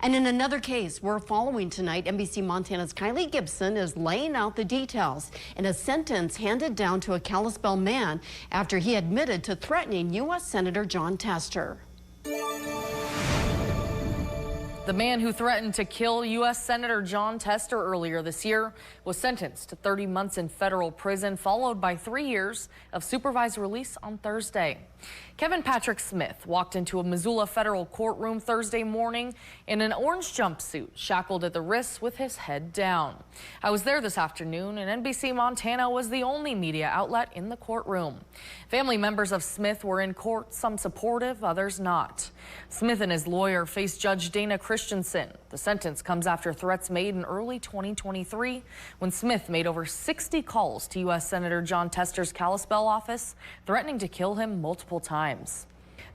And in another case we're following tonight, NBC Montana's Kylie Gibson is laying out the details in a sentence handed down to a Kalispell man after he admitted to threatening U.S. Senator Jon Tester. The man who threatened to kill U.S. Senator Jon Tester earlier this year was sentenced to 30 months in federal prison, followed by 3 years of supervised release on Thursday. Kevin Patrick Smith walked into a Missoula federal courtroom Thursday morning in an orange jumpsuit, shackled at the wrists with his head down. I was there this afternoon, and NBC Montana was the only media outlet in the courtroom. Family members of Smith were in court, some supportive, others not. Smith and his lawyer faced Judge Dana Christensen. The sentence comes after threats made in early 2023 when Smith made over 60 calls to U.S. Senator Jon Tester's Kalispell office, threatening to kill him multiple times.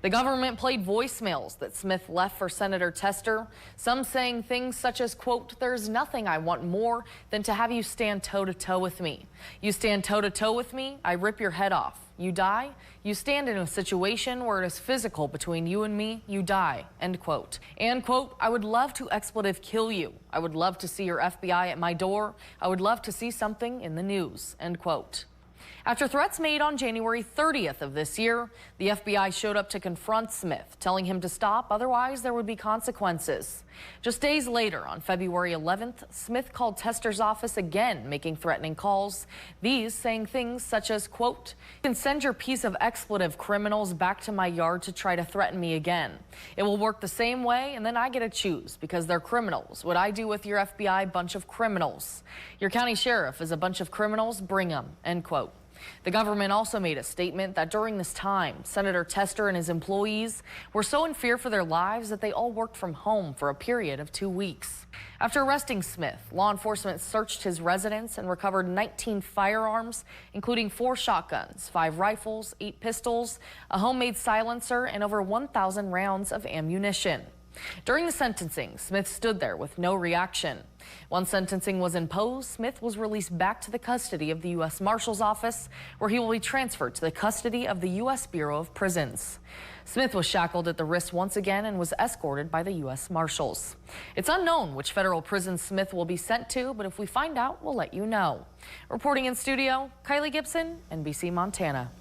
The government played voicemails that Smith left for Senator Tester, some saying things such as, quote, "There's nothing I want more than to have you stand toe-to-toe with me. You stand toe-to-toe with me, I rip your head off. You die, you stand in a situation where it is physical between you and me, you die," end quote. And, quote, "I would love to expletive kill you. I would love to see your FBI at my door. I would love to see something in the news," end quote. After threats made on January 30th of this year, the FBI showed up to confront Smith, telling him to stop, otherwise there would be consequences. Just days later, on February 11th, Smith called Tester's office again, making threatening calls. These saying things such as, quote, "You can send your piece of expletive criminals back to my yard to try to threaten me again. It will work the same way, and then I get to choose because they're criminals. What I do with your FBI, bunch of criminals. Your county sheriff is a bunch of criminals, bring them," end quote. The government also made a statement that during this time, Senator Tester and his employees were so in fear for their lives that they all worked from home for a period of 2 weeks. After arresting Smith, law enforcement searched his residence and recovered 19 firearms, including 4 shotguns, 5 rifles, 8 pistols, a homemade silencer, and over 1,000 rounds of ammunition. During the sentencing, Smith stood there with no reaction. Once sentencing was imposed, Smith was released back to the custody of the U.S. Marshal's Office, where he will be transferred to the custody of the U.S. Bureau of Prisons. Smith was shackled at the wrist once again and was escorted by the U.S. Marshals. It's unknown which federal prison Smith will be sent to, but if we find out, we'll let you know. Reporting in studio, Kylie Gibson, NBC Montana.